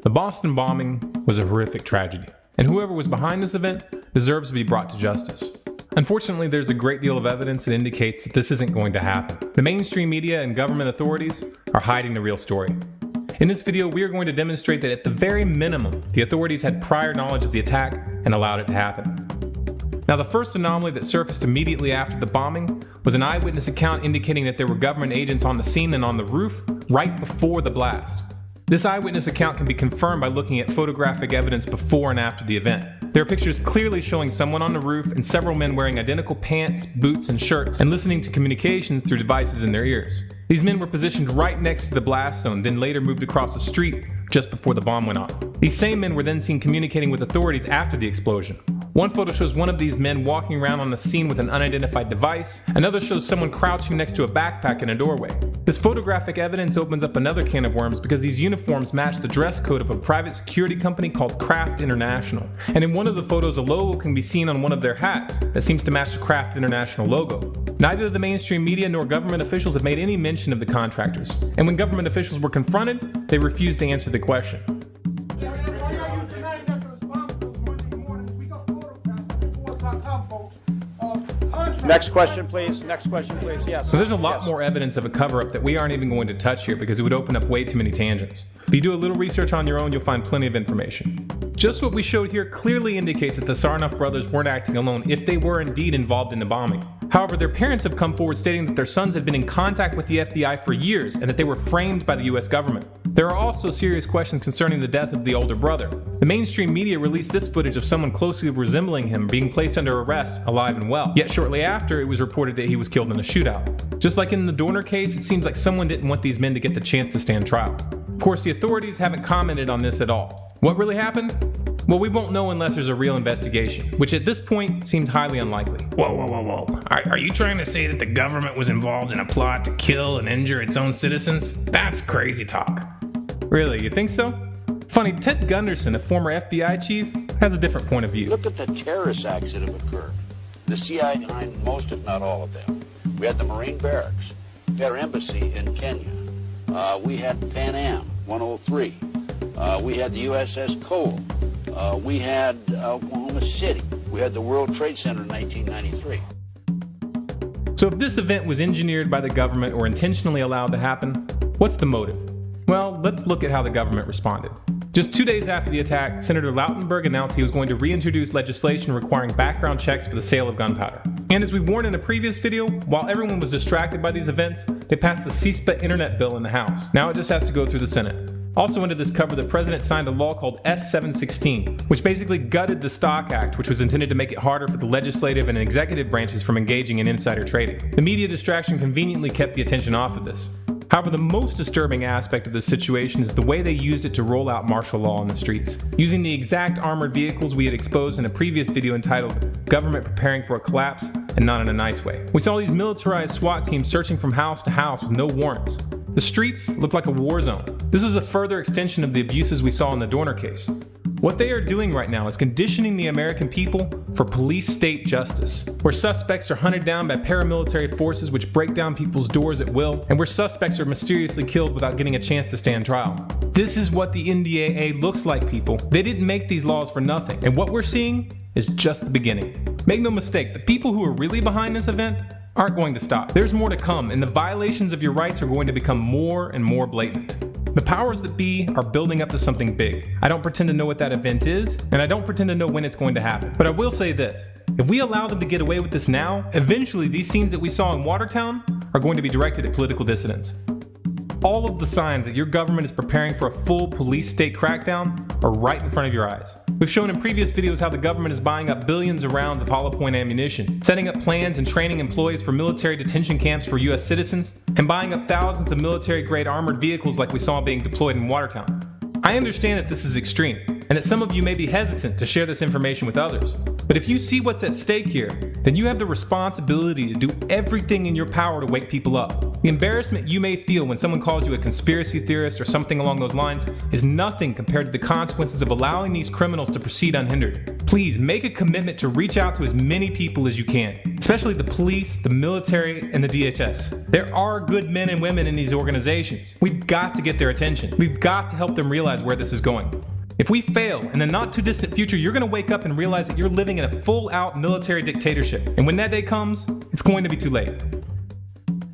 The Boston bombing was a horrific tragedy, and whoever was behind this event deserves to be brought to justice. Unfortunately, there's a great deal of evidence that indicates that this isn't going to happen. The mainstream media and government authorities are hiding the real story. In this video, we are going to demonstrate that at the very minimum, the authorities had prior knowledge of the attack and allowed it to happen. Now, the first anomaly that surfaced immediately after the bombing was an eyewitness account indicating that there were government agents on the scene and on the roof right before the blast. This eyewitness account can be confirmed by looking at photographic evidence before and after the event. There are pictures clearly showing someone on the roof and several men wearing identical pants, boots, and shirts and listening to communications through devices in their ears. These men were positioned right next to the blast zone, then later moved across the street just before the bomb went off. These same men were then seen communicating with authorities after the explosion. One photo shows one of these men walking around on the scene with an unidentified device. Another shows someone crouching next to a backpack in a doorway. This photographic evidence opens up another can of worms because these uniforms match the dress code of a private security company called Kraft International. And in one of the photos, a logo can be seen on one of their hats that seems to match the Kraft International logo. Neither the mainstream media nor government officials have made any mention of the contractors. And when government officials were confronted, they refused to answer the question. Next question, please. Next question, please. Yes. So there's a lot more evidence of a cover-up that we aren't even going to touch here because it would open up way too many tangents. If you do a little research on your own, you'll find plenty of information. Just what we showed here clearly indicates that the Tsarnaev brothers weren't acting alone if they were indeed involved in the bombing. However, their parents have come forward stating that their sons had been in contact with the FBI for years and that they were framed by the US government. There are also serious questions concerning the death of the older brother. The mainstream media released this footage of someone closely resembling him being placed under arrest, alive and well. Yet shortly after, it was reported that he was killed in a shootout. Just like in the Dorner case, it seems like someone didn't want these men to get the chance to stand trial. Of course, the authorities haven't commented on this at all. What really happened? Well, we won't know unless there's a real investigation, which at this point seemed highly unlikely. Whoa. Are you trying to say that the government was involved in a plot to kill and injure its own citizens? That's crazy talk. Really, you think so? Funny, Ted Gunderson, a former FBI chief, has a different point of view. Look at the terrorist acts that have occurred. The CIA behind most, if not all of them. We had the Marine barracks. We had our embassy in Kenya. We had Pan Am 103. We had the USS Cole. We had Oklahoma City. We had the World Trade Center in 1993. So if this event was engineered by the government or intentionally allowed to happen, what's the motive? Well, let's look at how the government responded. Just 2 days after the attack, Senator Lautenberg announced he was going to reintroduce legislation requiring background checks for the sale of gunpowder. And as we warned in a previous video, while everyone was distracted by these events, they passed the CISPA internet bill in the House. Now it just has to go through the Senate. Also under this cover, the president signed a law called S-716, which basically gutted the Stock Act, which was intended to make it harder for the legislative and executive branches from engaging in insider trading. The media distraction conveniently kept the attention off of this. However, the most disturbing aspect of this situation is the way they used it to roll out martial law on the streets. Using the exact armored vehicles we had exposed in a previous video entitled Government Preparing for a Collapse, and not in a nice way. We saw these militarized SWAT teams searching from house to house with no warrants. The streets looked like a war zone. This was a further extension of the abuses we saw in the Dorner case. What they are doing right now is conditioning the American people for police state justice, where suspects are hunted down by paramilitary forces which break down people's doors at will, and where suspects are mysteriously killed without getting a chance to stand trial. This is what the NDAA looks like, people. They didn't make these laws for nothing, and what we're seeing is just the beginning. Make no mistake, the people who are really behind this event aren't going to stop. There's more to come, and the violations of your rights are going to become more and more blatant. The powers that be are building up to something big. I don't pretend to know what that event is, and I don't pretend to know when it's going to happen. But I will say this, if we allow them to get away with this now, eventually these scenes that we saw in Watertown are going to be directed at political dissidents. All of the signs that your government is preparing for a full police state crackdown are right in front of your eyes. We've shown in previous videos how the government is buying up billions of rounds of hollow point ammunition, setting up plans and training employees for military detention camps for US citizens, and buying up thousands of military-grade armored vehicles like we saw being deployed in Watertown. I understand that this is extreme, and that some of you may be hesitant to share this information with others. But if you see what's at stake here, then you have the responsibility to do everything in your power to wake people up. The embarrassment you may feel when someone calls you a conspiracy theorist or something along those lines is nothing compared to the consequences of allowing these criminals to proceed unhindered. Please make a commitment to reach out to as many people as you can, especially the police, the military, and the DHS. There are good men and women in these organizations. We've got to get their attention. We've got to help them realize where this is going. If we fail, in the not too distant future, you're gonna wake up and realize that you're living in a full-out military dictatorship. And when that day comes, it's going to be too late.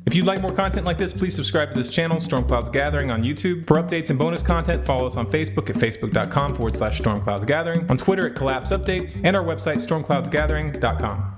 If you'd like more content like this, please subscribe to this channel, Stormclouds Gathering on YouTube. For updates and bonus content, follow us on Facebook at facebook.com/StormcloudsGathering, on Twitter at Collapse Updates, and our website, stormcloudsgathering.com.